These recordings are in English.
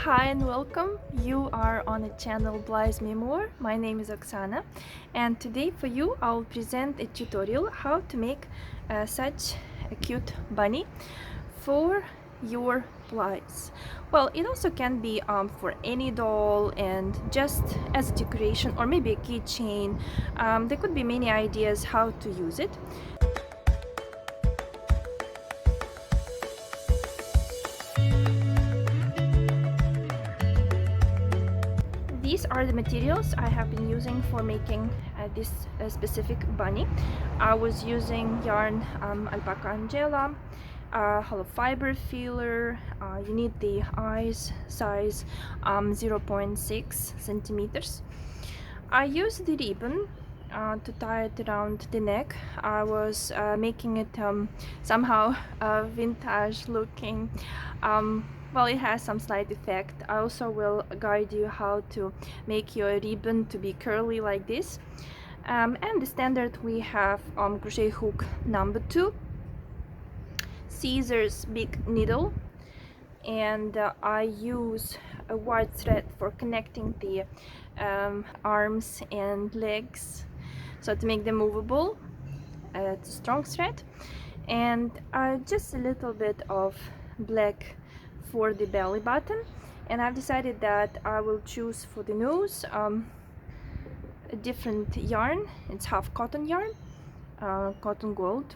Hi and welcome. You are on the channel Blythe Me More. My name is Oksana, and today for you I'll present a tutorial how to make such a cute bunny for your Blythes. Well, it also can be for any doll and just as a decoration or maybe a keychain. There could be many ideas how to use it. These are the materials I have been using for making this specific bunny. I was using yarn alpaca angela, hollow fiber filler. You need the eyes size 0.6 centimeters. I used the ribbon to tie it around the neck. I was making it somehow vintage looking. Well, it has some slight effect. I also will guide you how to make your ribbon to be curly like this. And the standard we have crochet hook number 2, scissors, big needle, and I use a white thread for connecting the arms and legs, so to make them movable. It's a strong thread, and just a little bit of black for the belly button. And I've decided that I will choose for the nose a different yarn. It's half cotton yarn, cotton gold,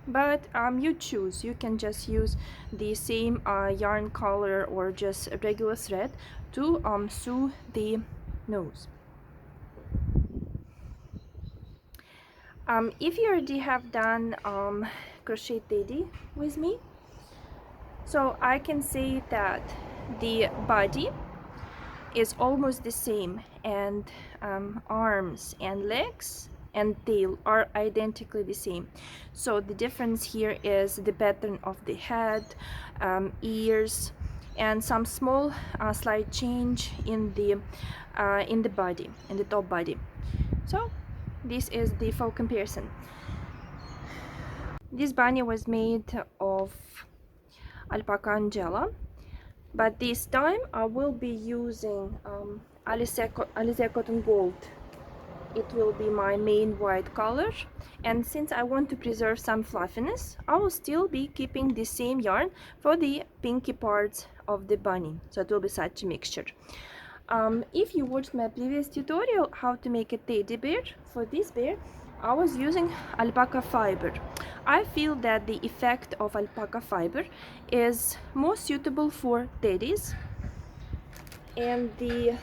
but you choose. You can just use the same yarn color or just a regular thread to sew the nose. If you already have done crochet teddy with me, so I can say that the body is almost the same, and arms and legs and tail are identically the same. So the difference here is the pattern of the head, ears, and some small slight change in the body, in the top body. So this is the full comparison. This bunny was made of alpaca angela, but this time I will be using Alize cotton gold. It will be my main white color, and since I want to preserve some fluffiness, I will still be keeping the same yarn for the pinky parts of the bunny, so it will be such a mixture. If you watched my previous tutorial how to make a teddy bear, for this bear I was using alpaca fiber. I feel that the effect of alpaca fiber is more suitable for teddies, and the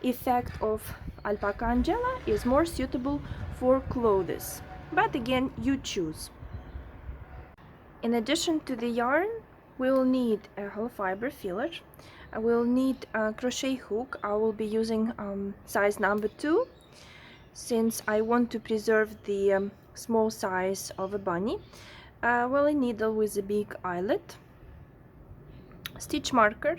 effect of alpaca angela is more suitable for clothes. But again, you choose. In addition to the yarn, we'll need a hollow fiber filler. I will need a crochet hook. I will be using size number 2, since I want to preserve the small size of a bunny. Well, a needle with a big eyelet, stitch marker,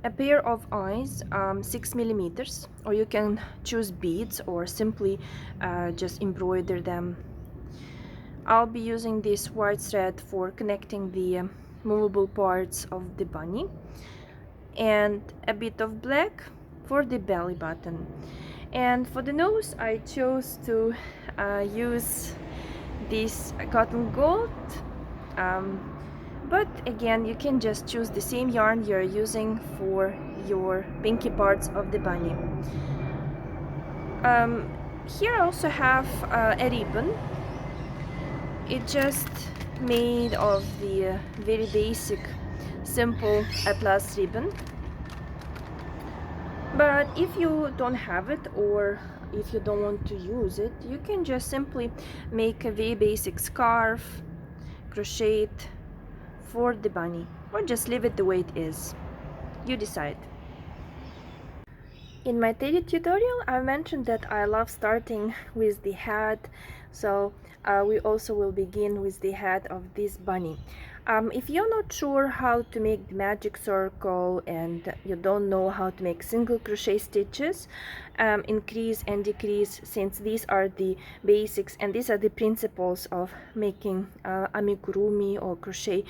a pair of eyes, 6 millimeters, or you can choose beads or simply just embroider them. I'll be using this white thread for connecting the movable parts of the bunny, and a bit of black for the belly button. And for the nose, I chose to use this cotton gold, but again, you can just choose the same yarn you're using for your pinky parts of the bunny. Here I also have a ribbon. It's just made of the very basic simple atlas ribbon. But if you don't have it, or if you don't want to use it, you can just simply make a very basic scarf, crochet it for the bunny, or just leave it the way it is. You decide. In my teddy tutorial, I mentioned that I love starting with the head, so we also will begin with the head of this bunny. If you're not sure how to make the magic circle and you don't know how to make single crochet stitches, increase and decrease, since these are the basics and these are the principles of making amigurumi or crochet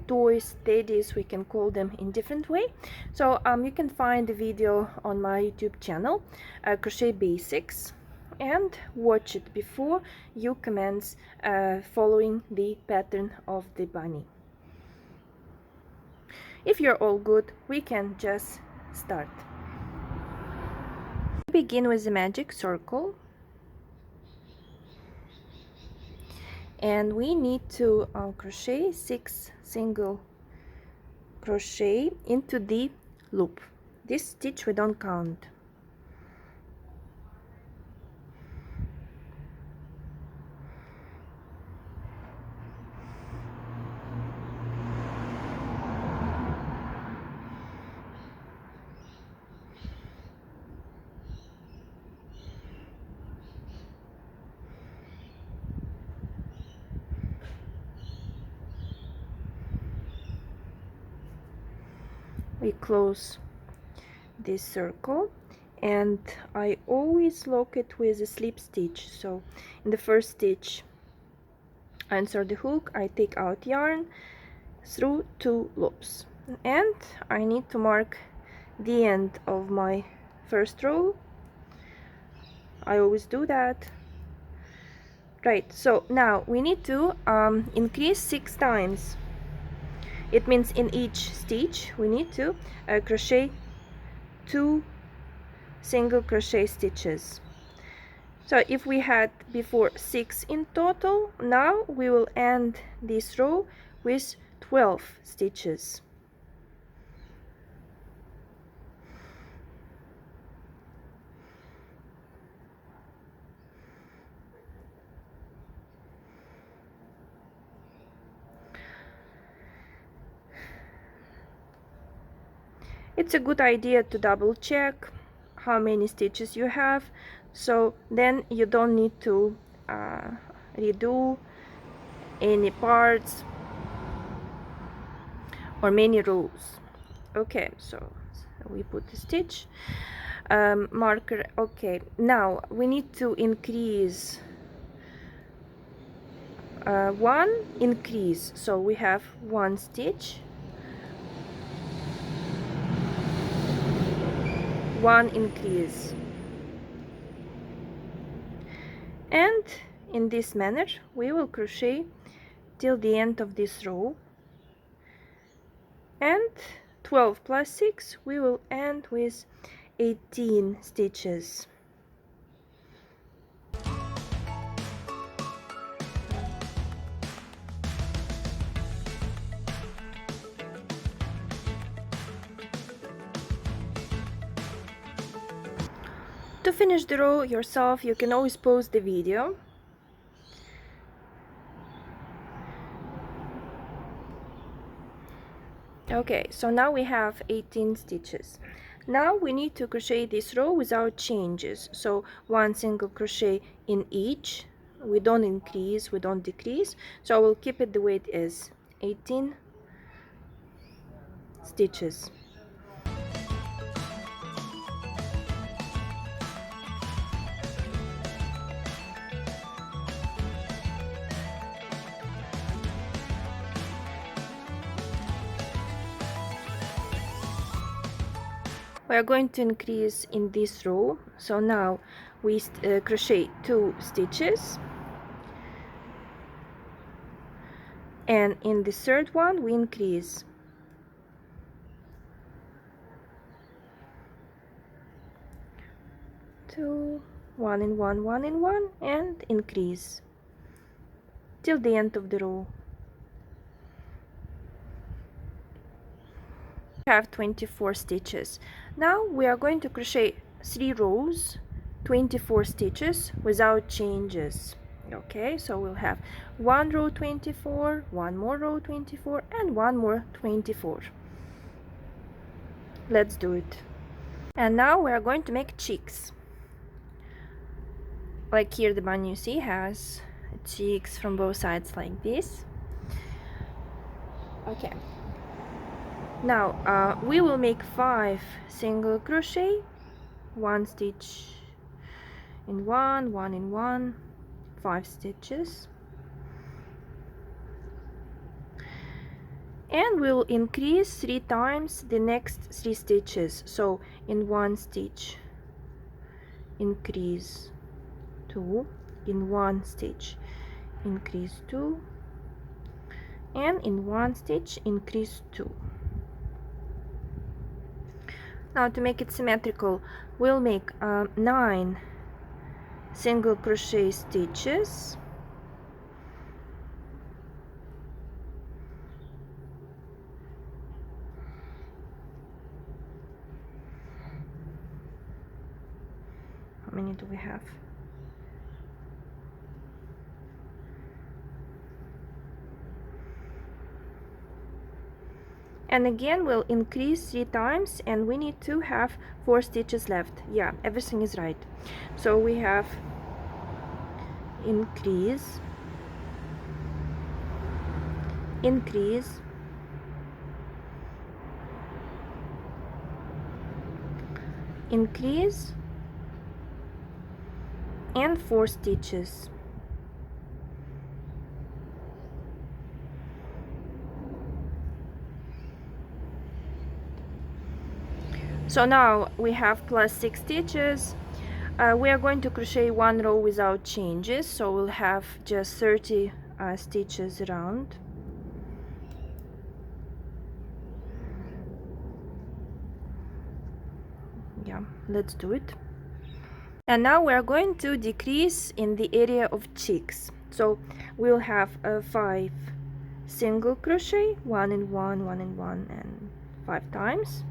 toys, teddies, we can call them in different way. So you can find the video on my YouTube channel, Crochet Basics, and watch it before you commence following the pattern of the bunny. If you're all good, we can just start. Begin with the magic circle, and we need to crochet 6 single crochet into the loop. This stitch we don't count. We close this circle, and I always lock it with a slip stitch. So in the first stitch I insert the hook, I take out yarn through 2 loops, and I need to mark the end of my first row. I always do that. Right, so now we need to increase 6 times. It means in each stitch we need to crochet 2 single crochet stitches. So if we had before 6 in total, now we will end this row with 12 stitches. It's a good idea to double check how many stitches you have, so then you don't need to redo any parts or many rows. Okay, so we put the stitch marker. Okay, now we need to increase 1 increase, so we have 1 stitch, 1 increase, and in this manner we will crochet till the end of this row, and 12 plus 6 we will end with 18 stitches. To finish the row yourself, you can always pause the video. Okay, so now we have 18 stitches. Now we need to crochet this row without changes, so 1 single crochet in each. We don't increase, we don't decrease, so I will keep it the way it is, 18 stitches. We are going to increase in this row, so now we crochet 2 stitches, and in the third one we increase. Two, 1 and 1, 1 and 1, and increase till the end of the row. We have 24 stitches. Now we are going to crochet 3 rows, 24 stitches without changes. Okay, so we'll have 1 row 24, 1 more row 24, and 1 more 24. Let's do it. And now we are going to make cheeks. Like here, the bunny, you see, has cheeks from both sides like this. Okay, now we will make 5 single crochet, 1 stitch in 1 in 1, 5 stitches, and we'll increase 3 times the next 3 stitches. So in 1 stitch increase 2, in 1 stitch increase 2, and in 1 stitch increase 2. Now to make it symmetrical, we'll make 9 single crochet stitches, how many do we have? And again we'll increase 3 times, and we need to have 4 stitches left. Yeah, everything is right. So we have increase, increase, increase, and 4 stitches. So now we have plus 6 stitches. We are going to crochet 1 row without changes, so we'll have just 30 stitches around. Yeah, let's do it. And now we are going to decrease in the area of cheeks. So we'll have 5 single crochet, 1 in 1, 1 in 1, and 5 times.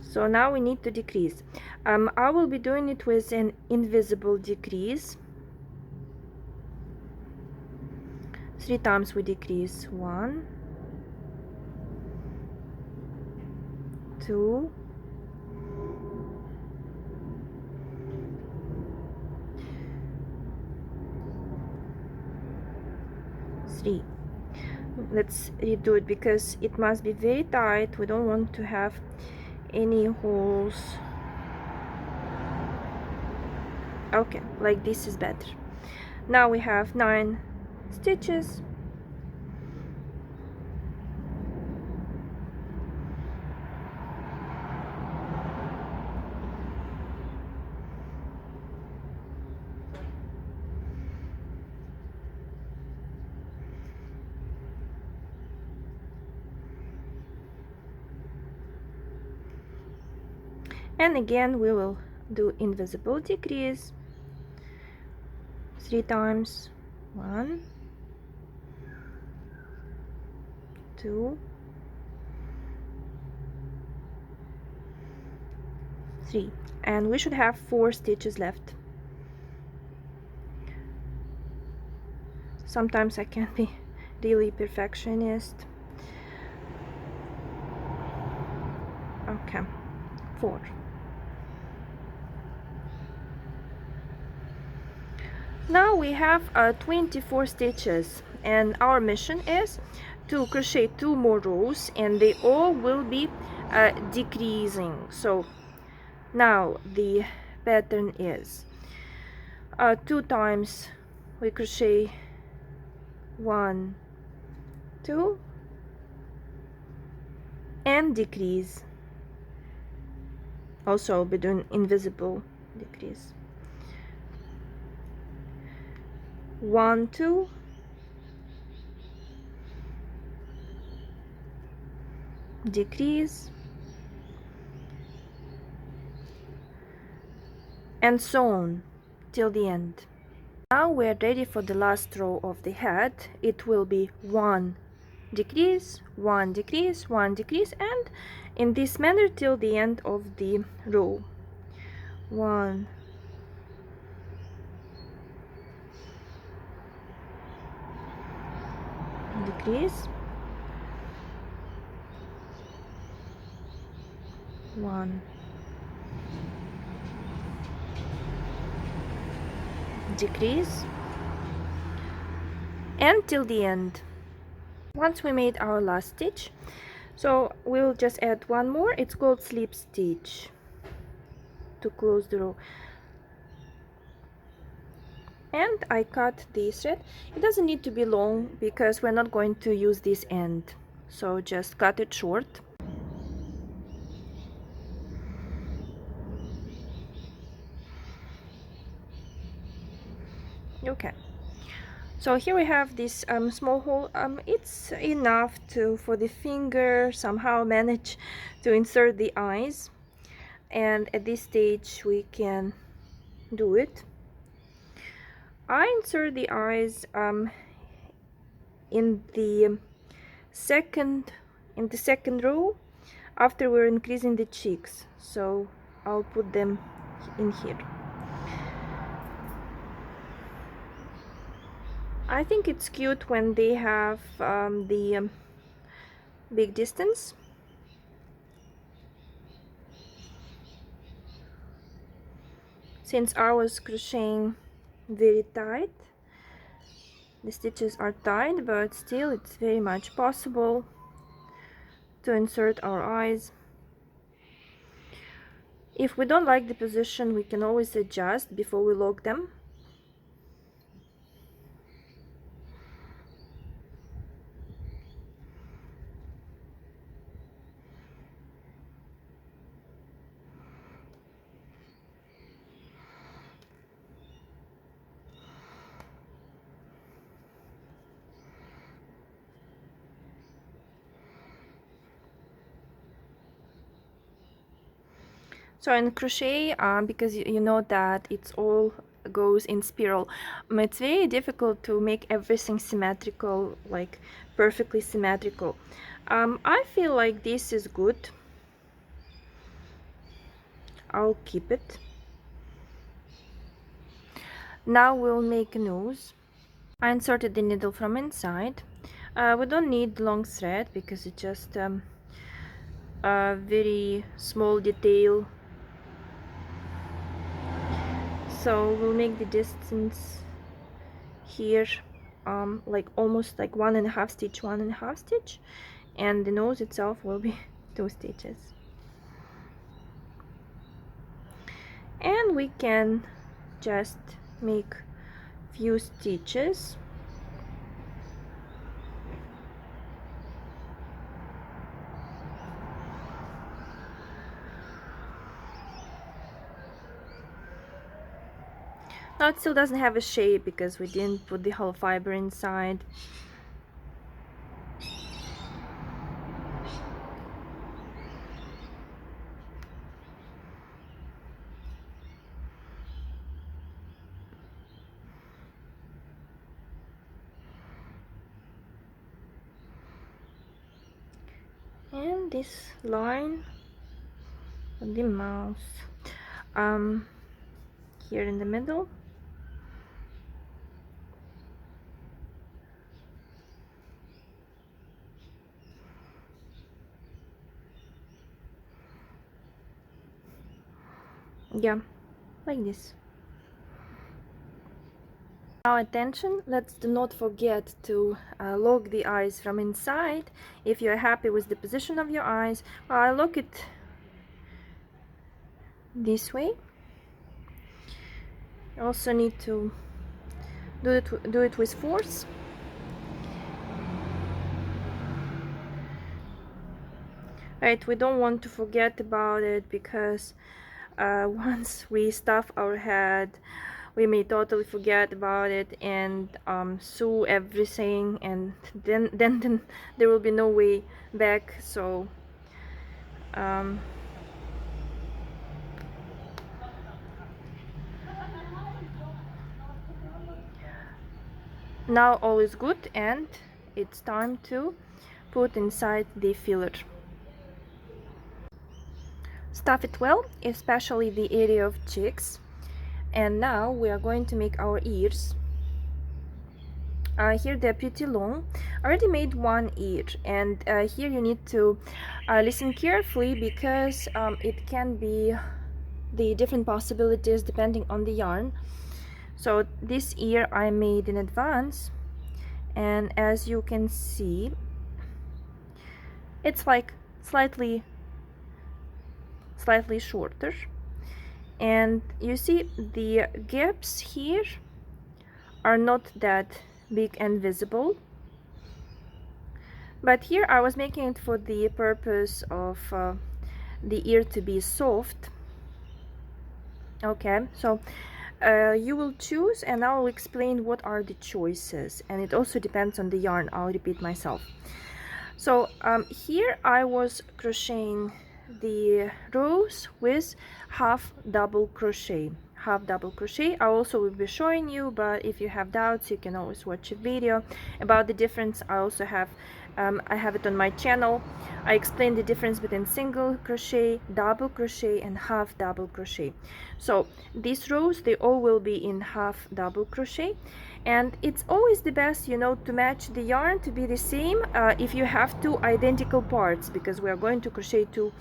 So now we need to decrease. I will be doing it with an invisible decrease. 3 times we decrease. 1, 2, 3. Let's redo it because it must be very tight. We don't want to have any holes. Okay, like this is better. Now we have 9 stitches. And again we will do invisible decrease 3 times. 1, 2, 3, and we should have 4 stitches left. Sometimes I can be really perfectionist. Okay, 4. Now we have 24 stitches, and our mission is to crochet 2 more rows, and they all will be decreasing. So now the pattern is 2 times we crochet 1, 2, and decrease. Also I'll be doing invisible decrease. 1, 2, decrease, and so on till the end. Now we're ready for the last row of the head. It will be 1 decrease, 1 decrease, 1 decrease, and in this manner till the end of the row. 1, decrease, 1, decrease, and till the end. Once we made our last stitch, so we'll just add one more. It's called slip stitch to close the row. And I cut this thread. It doesn't need to be long because we're not going to use this end, so just cut it short. Okay, so here we have this small hole. It's enough to for the finger somehow manage to insert the eyes, and at this stage we can do it. I insert the eyes in the second row after we're increasing the cheeks, so I'll put them in here. I think it's cute when they have the big distance. Since I was crocheting very tight, the stitches are tight, but still it's very much possible to insert our eyes. If we don't like the position, we can always adjust before we lock them. So in crochet, because you know that it's all goes in spiral, it's very difficult to make everything symmetrical, like perfectly symmetrical. I feel like this is good. I'll keep it. Now we'll make a nose. I inserted the needle from inside. We don't need long thread because it's just a very small detail. So we'll make the distance here like almost like 1.5 stitch, 1.5 stitch, and the nose itself will be 2 stitches. And we can just make few stitches. Now it still doesn't have a shape because we didn't put the whole fiber inside. And this line of the mouth here in the middle. Yeah, like this. Now attention, let's do not forget to lock the eyes from inside. If you're happy with the position of your eyes, well, I lock it this way. You also need to do it with force. Right, we don't want to forget about it because once we stuff our head, we may totally forget about it and sew everything, and then there will be no way back. So now all is good, and it's time to put inside the filler. Stuff it well, especially the area of cheeks. And now we are going to make our ears. Here they're pretty long. I already made one ear, and here you need to listen carefully because it can be the different possibilities depending on the yarn. So this ear I made in advance, and as you can see, it's like slightly shorter, and you see the gaps here are not that big and visible, but here I was making it for the purpose of the ear to be soft. Okay, so you will choose, and I will explain what are the choices, and it also depends on the yarn. I'll repeat myself. So here I was crocheting the rows with half double crochet. I also will be showing you, but if you have doubts, you can always watch a video about the difference. I have it on my channel. I explain the difference between single crochet, double crochet, and half double crochet. So these rows, they all will be in half double crochet, and it's always the best, you know, to match the yarn to be the same if you have two identical parts, because we are going to crochet two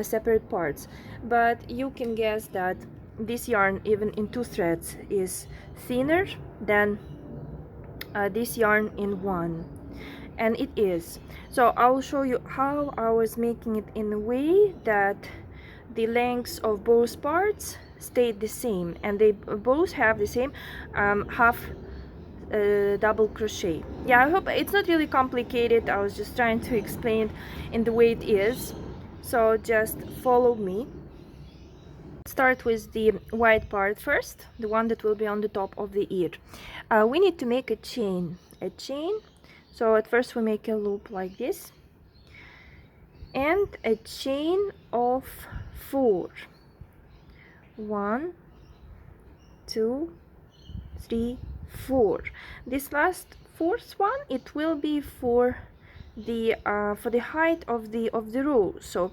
separate parts. But you can guess that this yarn, even in two threads, is thinner than this yarn in one, and it is. So I will show you how I was making it in a way that the lengths of both parts stayed the same, and they both have the same half double crochet. Yeah, I hope it's not really complicated. I was just trying to explain it in the way it is, so just follow me. Start with the white part first, the one that will be on the top of the ear. We need to make a chain. So at first we make a loop like this, and a chain of 4. 1, 2, 3, 4. This last fourth one, it will be for the height of the row. So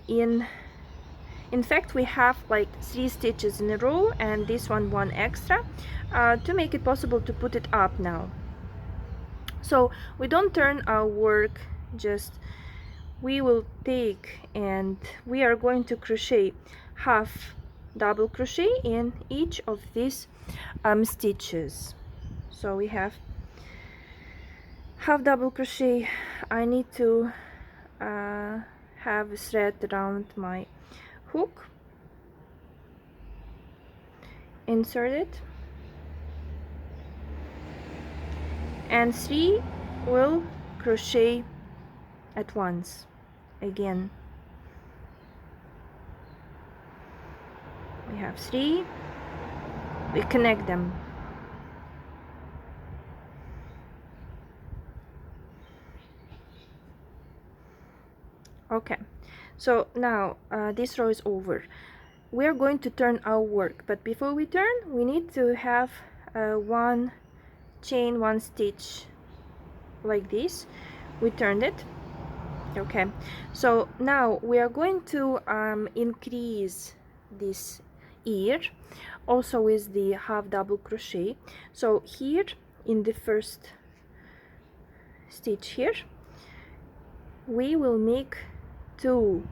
in fact we have like 3 stitches in a row, and this one extra to make it possible to put it up now. So we don't turn our work, just we will take and we are going to crochet half double crochet in each of these stitches. So we have half double crochet. I need to have a thread around my hook, insert it, and 3 will crochet at once. Again, we have 3, we connect them. Okay, so now this row is over. We are going to turn our work, but before we turn, we need to have one chain, one stitch like this. We turned it. Okay, so now we are going to increase this ear also with the half double crochet. So here in the first stitch here, we will make 2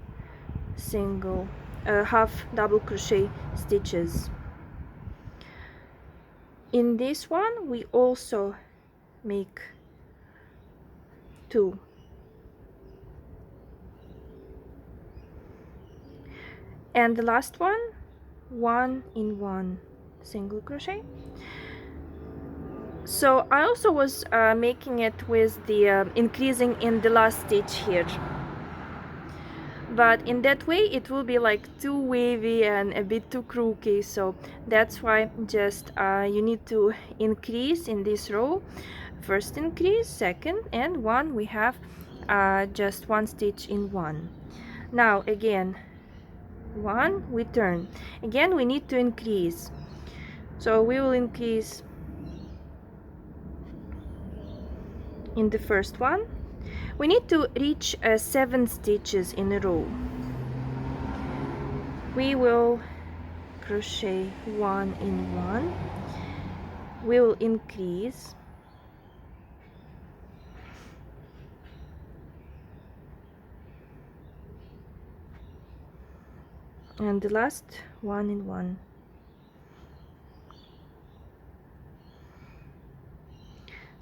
single half double crochet stitches. In this one we also make 2. And the last one, 1 in 1 single crochet. So I also was making it with the increasing in the last stitch here, but in that way it will be like too wavy and a bit too crooked, so that's why just you need to increase in this row. First increase, second, and 1 we have just 1 stitch in 1. Now again 1, we turn again, we need to increase, so we will increase in the first one. We need to reach 7 stitches in a row. We will crochet 1 in 1, we will increase, and the last 1 in 1.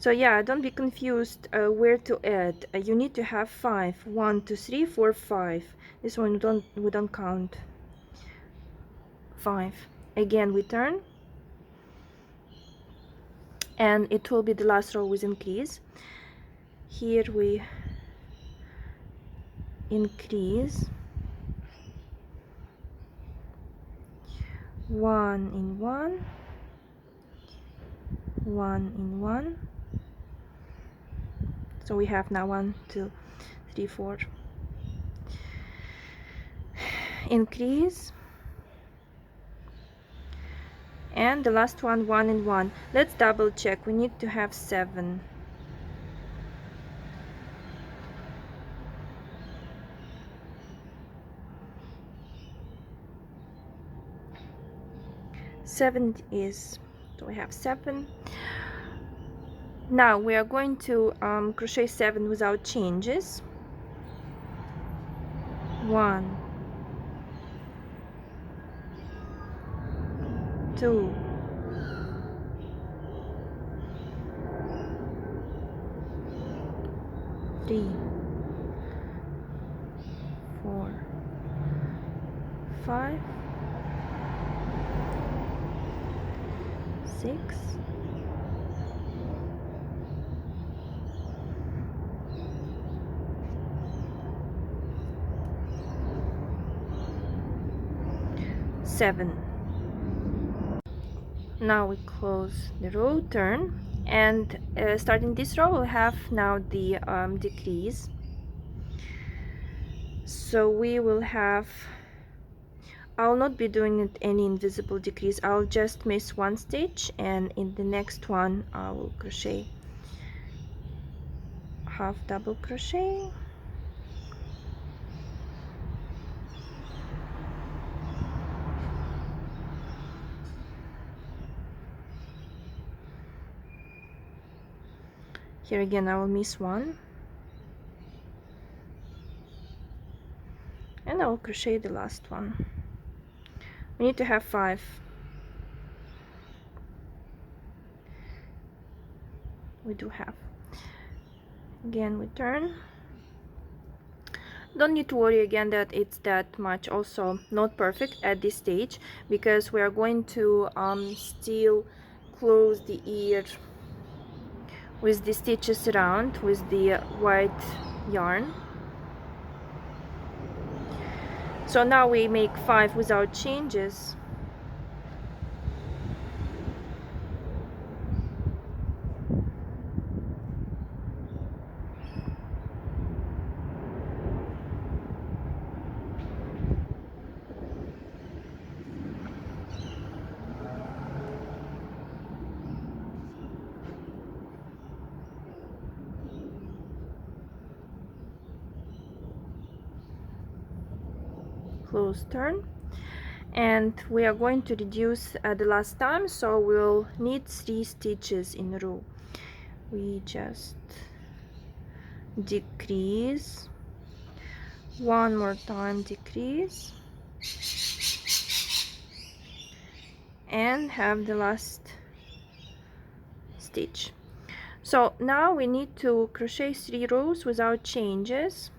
So yeah, don't be confused where to add. You need to have 5. 1, 2, 3, 4, 5. This one we don't count. 5. Again we turn, and it will be the last row with increase. Here we increase 1 in 1, 1 in 1. So we have now 1, 2, 3, 4. Increase, and the last one 1 in 1. Let's double check. We need to have 7. Seven is, so we have 7. Now we are going to crochet 7 without changes. 1, 2, 3, 4, 5, 6, 7. Now we close the row, turn, and starting this row we'll have now the decrease. So we will have, I'll not be doing it any invisible decrease. I'll just miss 1 stitch, and in the next one I will crochet half double crochet, here again I will miss 1, and I will crochet the last one. We need to have 5. We do have. Again we turn. Don't need to worry again that it's that much also not perfect at this stage, because we are going to still close the ear with the stitches around with the white yarn. So now we make 5 without changes. Close, turn, and we are going to reduce the last time, so we'll need 3 stitches in a row. We just decrease, 1 more time decrease, and have the last stitch. So now we need to crochet 3 rows without changes,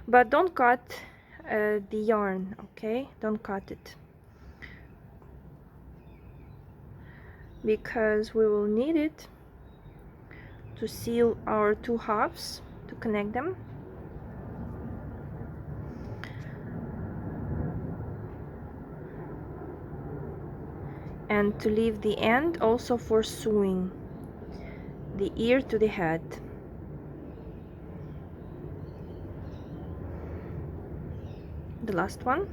but don't cut the yarn, okay? Don't cut it, because we will need it to seal our 2 halves, to connect them. And to leave the end also for sewing the ear to the head. The last one.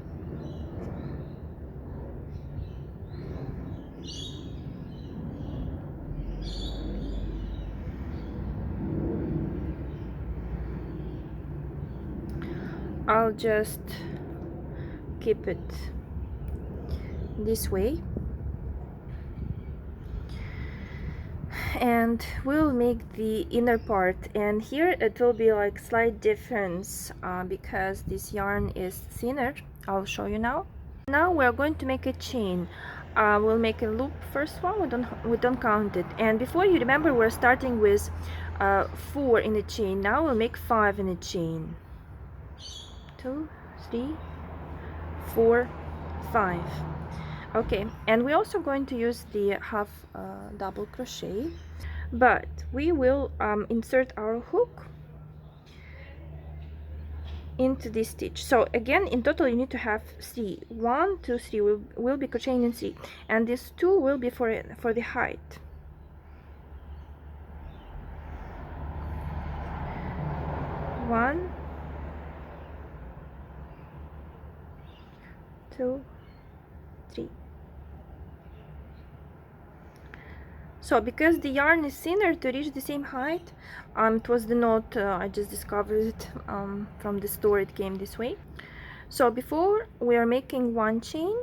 I'll just keep it this way, and we'll make the inner part, and here it will be like slight difference because this yarn is thinner. I'll show you now. Now we're going to make a chain. we'll make a loop first one. We don't count it. And before, you remember, we're starting with 4 in a chain. Now we'll make 5 in a chain. 2, 3, 4, 5. Okay, and we're also going to use the half double crochet, but we will insert our hook into this stitch. So again, in total you need to have 3. 1, 2, 3 will be crocheting in 3, and this 2 will be for the height. 1, 2, 3. So because the yarn is thinner to reach the same height, it was the note, I just discovered it from the store, it came this way. So before we are making 1 chain,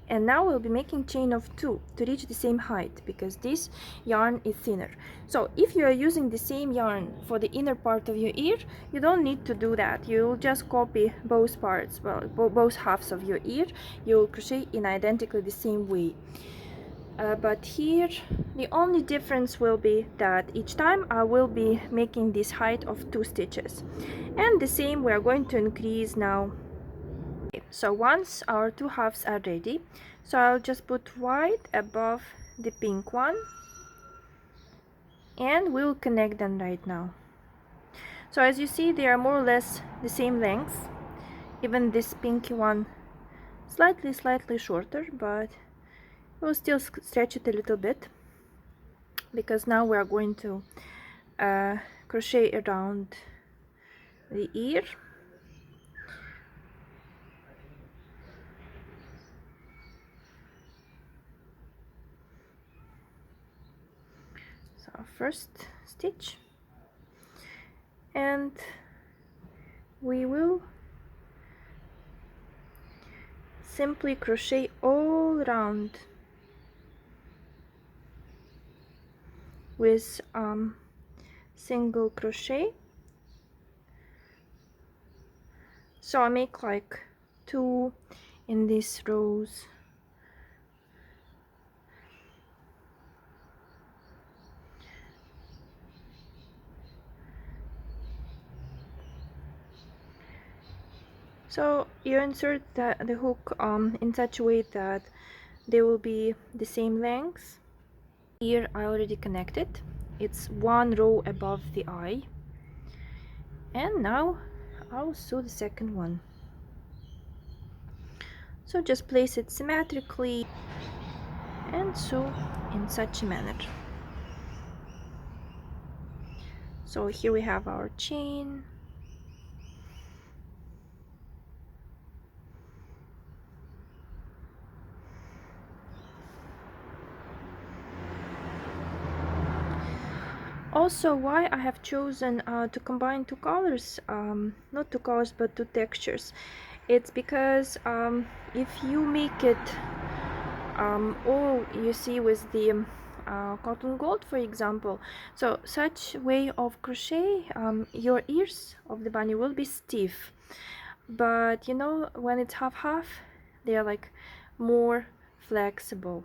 and now we'll be making chain of 2 to reach the same height, because this yarn is thinner. So if you are using the same yarn for the inner part of your ear, you don't need to do that. You'll just copy both parts, well, both halves of your ear. You'll crochet in identically the same way. But here the only difference will be that each time I will be making this height of 2 stitches, and the same we are going to increase now. So once our 2 halves are ready, so I'll just put white above the pink one, and we'll connect them right now. So as you see, they are more or less the same length, even this pinky one slightly shorter, but we'll still stretch it a little bit, because now we are going to crochet around the ear. So first stitch, and we will simply crochet all around with single crochet. So I make like 2 in these rows. So you insert the hook in such a way that they will be the same length. Here I already connected. It's 1 row above the eye, and now I'll sew the second one. So just place it symmetrically and sew in such a manner. So here we have our chain. Also, why I have chosen to combine 2 colors, not 2 colors but 2 textures, it's because if you make it all you see with the cotton gold, for example, so such way of crochet, your ears of the bunny will be stiff, but you know, when it's half they are like more flexible.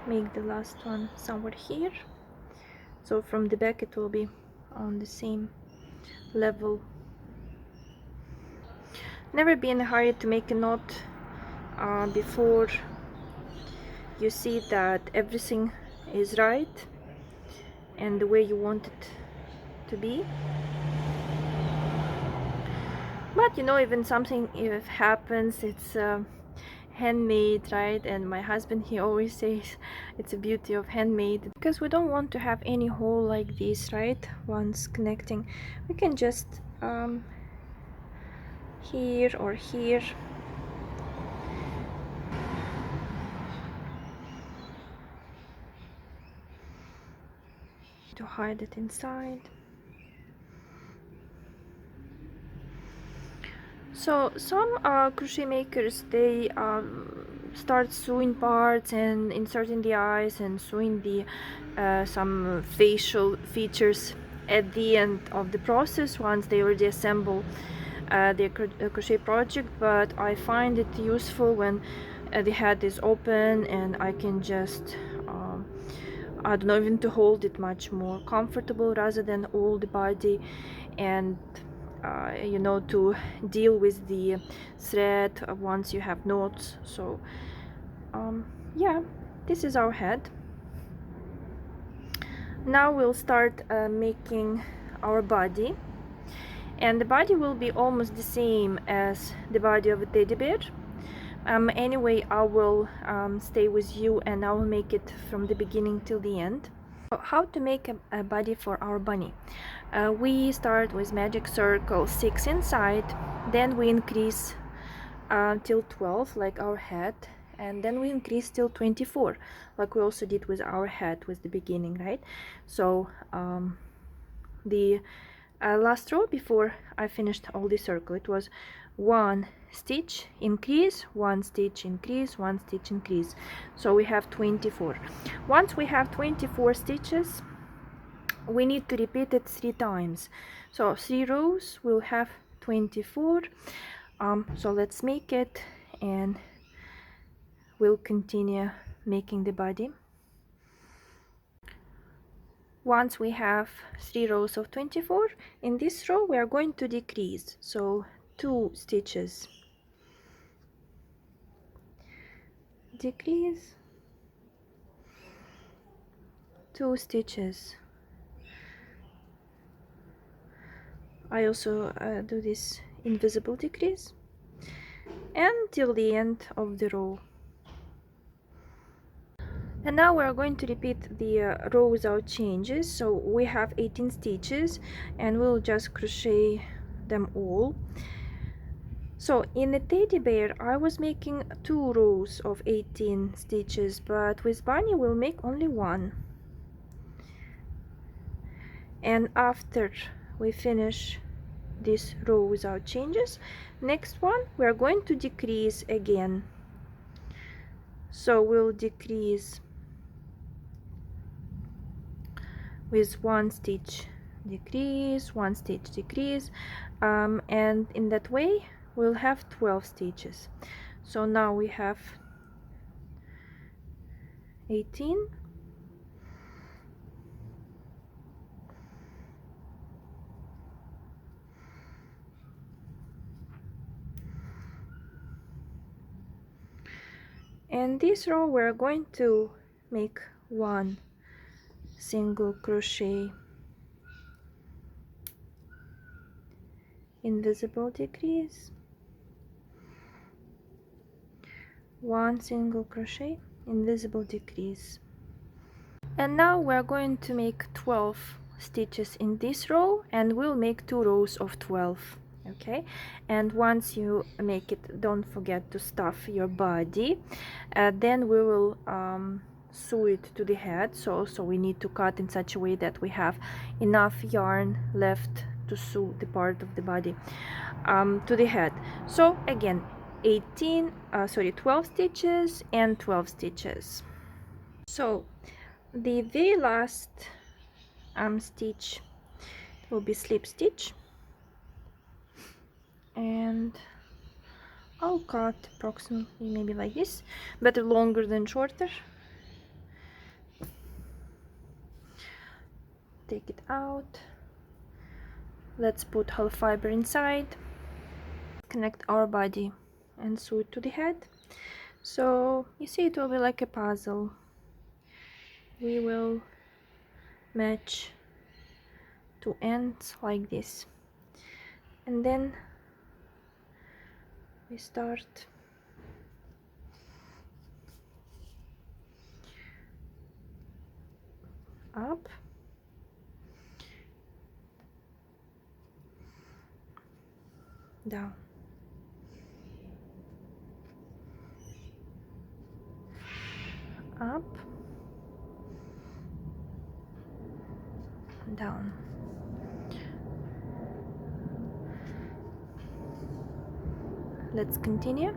Make the last one somewhere here, so from the back it will be on the same level. Never be in a hurry to make a knot before you see that everything is right and the way you want it to be. But you know, even something if happens, it's handmade, right? And my husband, he always says it's a beauty of handmade, because we don't want to have any hole like this, right? Once connecting, we can just here or here to hide it inside. So some crochet makers, they start sewing parts and inserting the eyes and sewing the some facial features at the end of the process, once they already assemble the crochet project, but I find it useful when the head is open and I can just I don't know, even to hold it much more comfortable rather than all the body, and you know, to deal with the thread once you have knots. So yeah, this is our head. Now we'll start making our body, and the body will be almost the same as the body of a teddy bear. Anyway, I will stay with you and I will make it from the beginning till the end. How to make a body for our bunny? We start with magic circle 6 inside, then we increase till 12 like our head, and then we increase till 24 like we also did with our head with the beginning, right? So the last row before I finished all the circle, it was 1 stitch increase, 1 stitch increase, 1 stitch increase. So we have 24. Once we have 24 stitches, we need to repeat it 3 times. So 3 rows will have 24. So let's make it and we'll continue making the body. Once we have 3 rows of 24, in this row we are going to decrease, so 2 stitches, decrease, 2 stitches. I also do this invisible decrease until the end of the row. And now we are going to repeat the row without changes. So we have 18 stitches and we'll just crochet them all. So in the teddy bear I was making 2 rows of 18 stitches, but with bunny we'll make only 1. And after we finish this row without changes, next one we are going to decrease again. So we'll decrease with 1 stitch decrease, 1 stitch decrease, and in that way we'll have 12 stitches. So now we have 18, and this row we're going to make 1 single crochet, invisible decrease, 1 single crochet, invisible decrease. And now we're going to make 12 stitches in this row and we'll make 2 rows of 12. Okay, and once you make it, don't forget to stuff your body. Then we will sew it to the head. So we need to cut in such a way that we have enough yarn left to sew the part of the body to the head. So again, 12 stitches and 12 stitches. So the very last stitch will be slip stitch, and I'll cut approximately maybe like this, better longer than shorter. Take it out. Let's put half fiber inside, connect our body and sew it to the head. So you see, it will be like a puzzle. We will match 2 ends like this, and then we start up, down, up, down. Let's continue.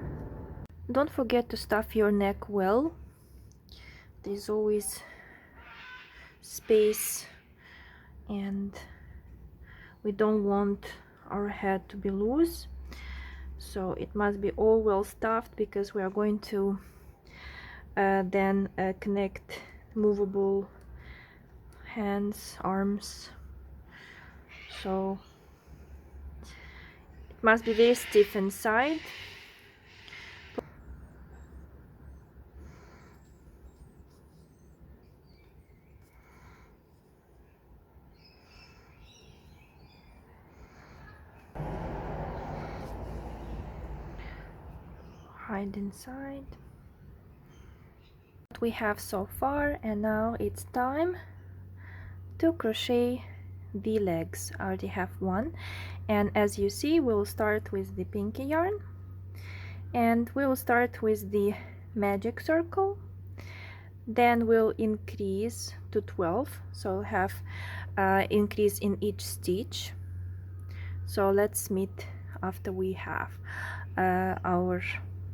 Don't forget to stuff your neck well. There's always space and we don't want our head to be loose, so it must be all well stuffed, because we are going to then connect movable hands, arms, so it must be very stiff inside. Hide inside. What we have so far, and now it's time to crochet the legs. I already have one, and as you see, we'll start with the pinky yarn, and we'll start with the magic circle, then we'll increase to 12, so we'll have increase in each stitch. So let's meet after we have our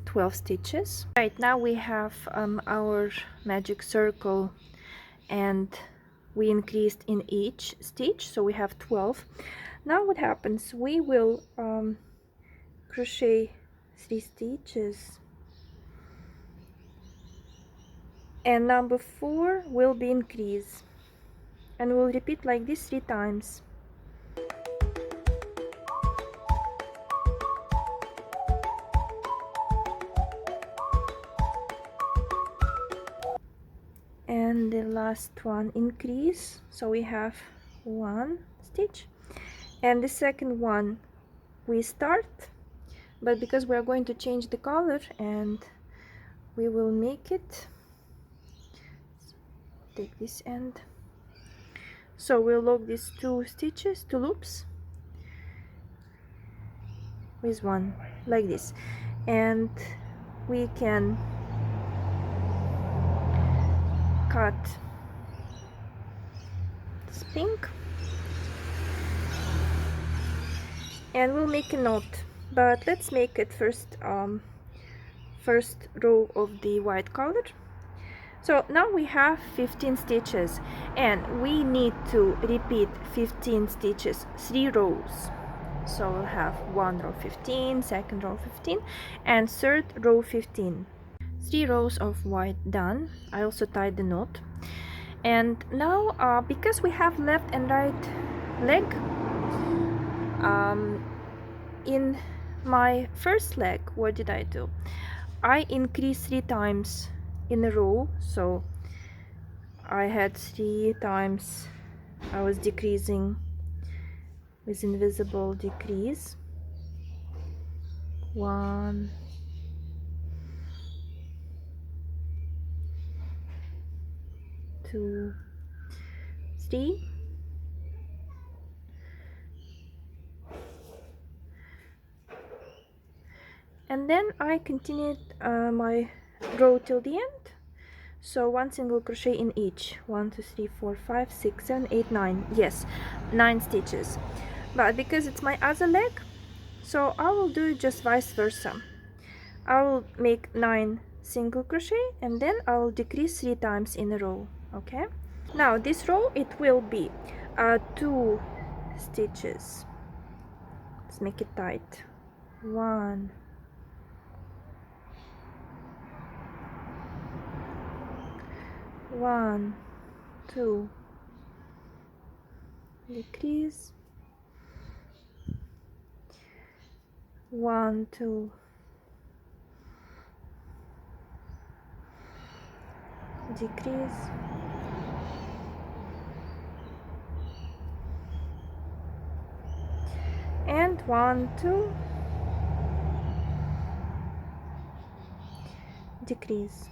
12 stitches. Right now we have our magic circle, and we increased in each stitch, so we have 12. Now what happens, we will crochet 3 stitches, and number 4 will be increase, and we'll repeat like this 3 times. And the last one increase, so we have 1 stitch, and the second one we start, but because we are going to change the color, and we will make it, take this end, so we'll lock these 2 stitches, 2 loops with 1 like this, and we can cut this pink, and we'll make a knot, but let's make it first first row of the white color. So now we have 15 stitches, and we need to repeat 15 stitches 3 rows. So we'll have 1 row 15, second row 15, and third row 15. 3 rows of white done. I also tied the knot, and now because we have left and right leg, in my first leg, what did I do? I increased 3 times in a row, so I had 3 times I was decreasing with invisible decrease. 1, 2, 3, and then I continued my row till the end. So 1 single crochet in each. 1, 2, 3, 4, 5, 6, 7, 8, 9. Yes, 9 stitches. But because it's my other leg, so I will do it just vice versa. I will make 9 single crochet, and then I will decrease 3 times in a row. Okay, now this row, it will be 2 stitches. Let's make it tight. 1, 1, 2, decrease, 1, 2, decrease, and 1, 2, decrease.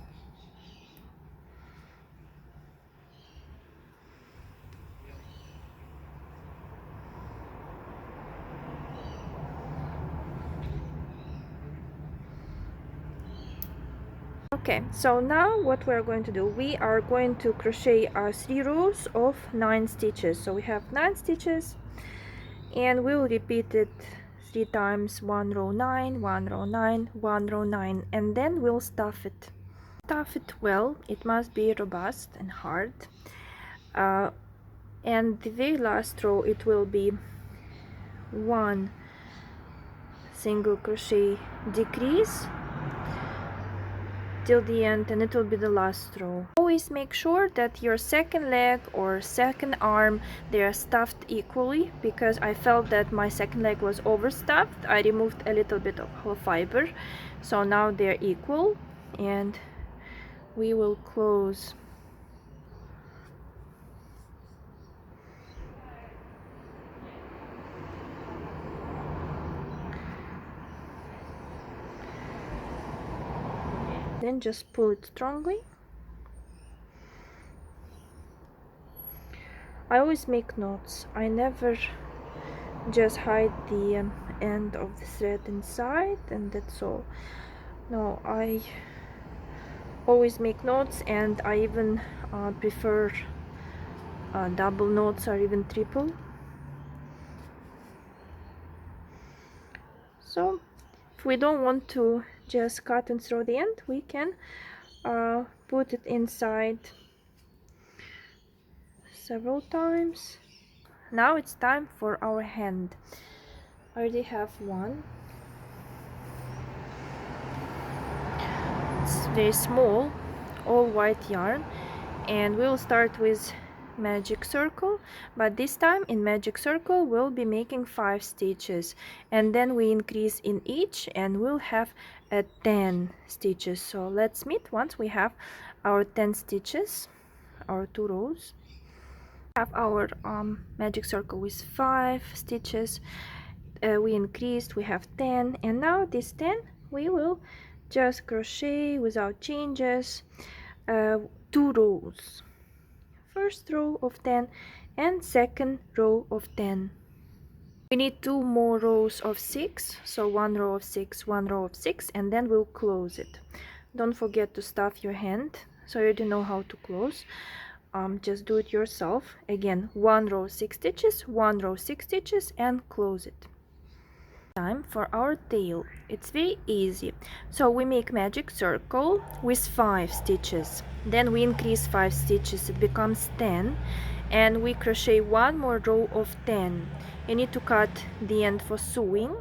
Okay, so now what we are going to do, we are going to crochet 3 rows of 9 stitches. So we have 9 stitches, and we'll repeat it 3 times. 1 row 9, 1 row 9, 1 row 9, and then we'll stuff it. Stuff it well. It must be robust and hard, and the very last row, it will be 1 single crochet decrease till the end, and it will be the last row. Always make sure that your second leg or second arm, they are stuffed equally, because I felt that my second leg was overstuffed. I removed a little bit of whole fiber, so now they're equal, and we will close. Then just pull it strongly. I always make knots. I never just hide the end of the thread inside and that's all. No, I always make knots, and I even prefer double knots or even triple. So if we don't want to just cut and throw the end, we can put it inside several times. Now it's time for our hand. I already have one. It's very small, all white yarn, and we'll start with magic circle, but this time in magic circle we'll be making 5 stitches, and then we increase in each and we'll have 10 stitches. So let's meet once we have our 10 stitches, our 2 rows. Have our magic circle with 5 stitches, we increased, we have 10, and now this 10 we will just crochet without changes 2 rows. First row of 10 and second row of 10. We need 2 more rows of 6, so 1 row of 6, 1 row of 6, and then we'll close it. Don't forget to stuff your hand, so you already know how to close. Just do it yourself. Again, 1 row 6 stitches, 1 row 6 stitches, and close it. Time for our tail. It's very easy. So we make magic circle with 5 stitches, then we increase 5 stitches, it becomes 10, and we crochet 1 more row of 10. You need to cut the end for sewing.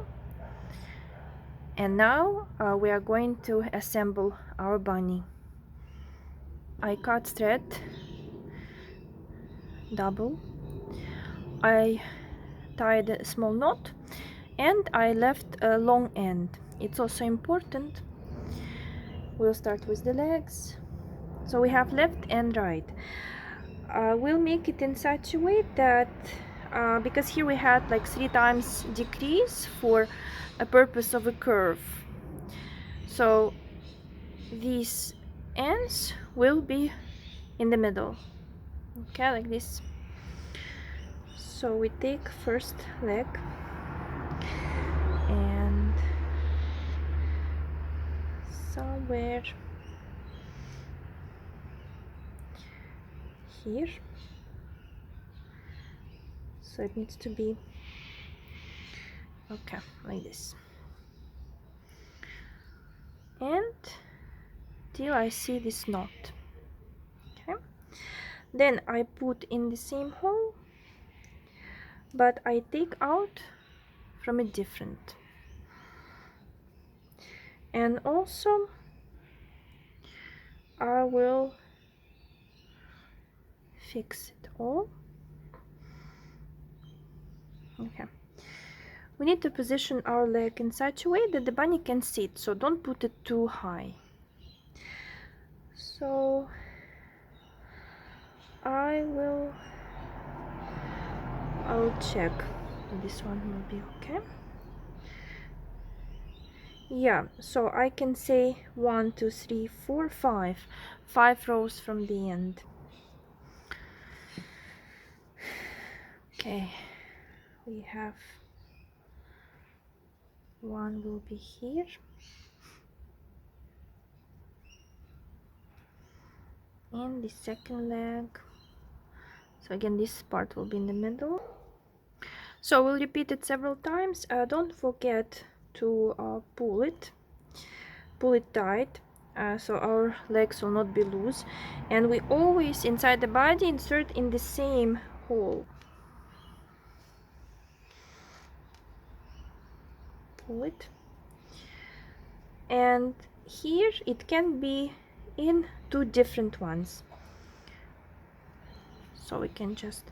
And now we are going to assemble our bunny. I cut thread double, I tied a small knot, and I left a long end. It's also important. We'll start with the legs. So we have left and right. We'll make it in such a way that because here we had like 3 times decrease for a purpose of a curve, so these ends will be in the middle, okay, like this. So we take first leg and somewhere here, so it needs to be okay, like this, and till I see this knot. Okay, then I put in the same hole, but I take out from a different, and also I will fix it all. Okay, we need to position our leg in such a way that the bunny can sit, so don't put it too high. So I'll check this one will be okay. Yeah, so I can say 1 2 3 4 5 rows from the end. Okay, we have 1 will be here, and the second leg, so again this part will be in the middle. So we'll repeat it several times. Don't forget to pull it tight, so our legs will not be loose, and we always inside the body insert in the same hole. pull it, and here it can be in two different ones, so we can just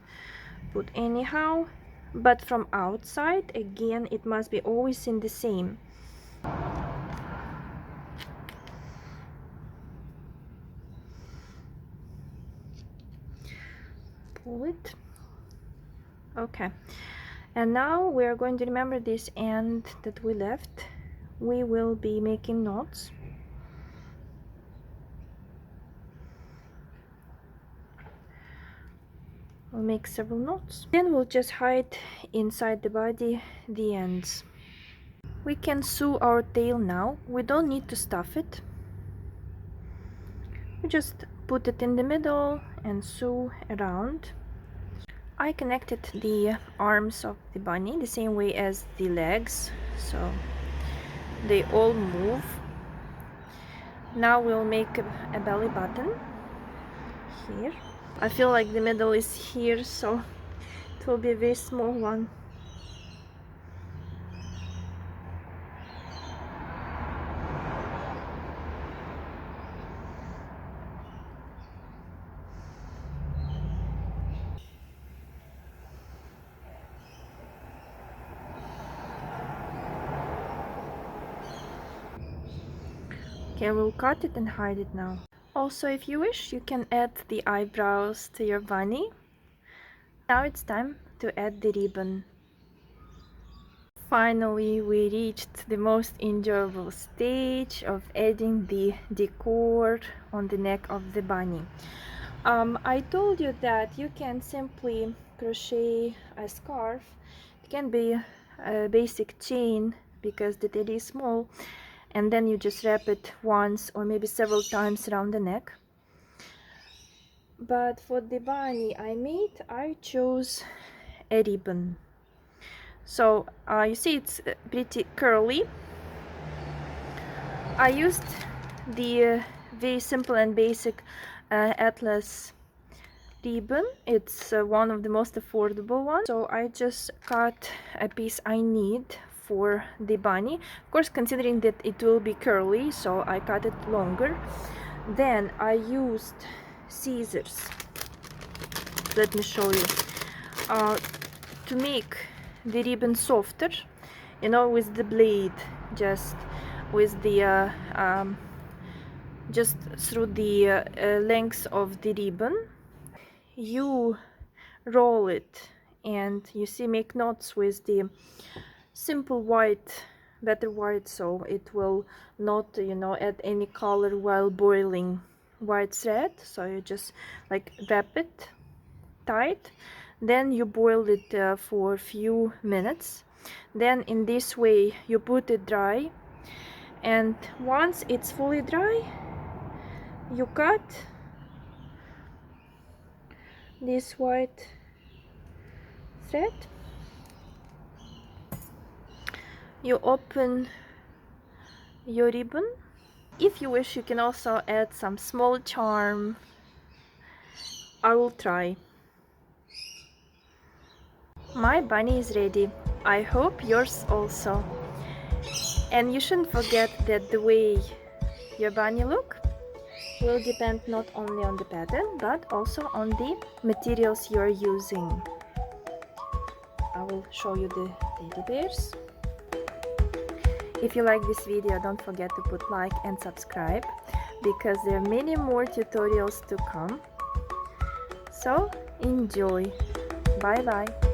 put anyhow, but from outside again it must be always in the same. Pull it. Okay, and now we are going to remember this end that we left. We will be making knots. We'll make several knots, then we'll just hide inside the body the ends. We can sew our tail now. We don't need to stuff it. We just put it in the middle and sew around. I connected the arms of the bunny the same way as the legs, so they all move. Now we'll make a belly button here. I feel like the middle is here, so it will be a very small one. Okay, we'll cut it and hide it now. Also, if you wish, you can add the eyebrows to your bunny. Now it's time to add the ribbon. Finally, we reached the most enjoyable stage of adding the decor on the neck of the bunny. I told you that you can simply crochet a scarf. It can be a basic chain because the tail is small, and then you just wrap it once or maybe several times around the neck. But for the bunny I chose a ribbon. So you see it's pretty curly. I used the very simple and basic Atlas ribbon. It's one of the most affordable ones. So I just cut a piece I need for the bunny, of course considering that it will be curly, so I cut it longer. Then I used scissors. Let me show you. To make the ribbon softer, you know, with the blade, just with the just through the length of the ribbon, you roll it and you see make knots with the simple white, better white, so it will not, you know, add any color while boiling white thread. So you just like wrap it tight, then you boil it for a few minutes. Then in this way you put it dry, and once it's fully dry you cut this white thread, you open your ribbon. If you wish, you can also add some small charm. I will try. My bunny is ready. I hope yours also. And you shouldn't forget that the way your bunny look will depend not only on the pattern but also on the materials you are using. I will show you the teddy bears. If you like this video, don't forget to put like and subscribe, because there are many more tutorials to come. So enjoy. Bye bye.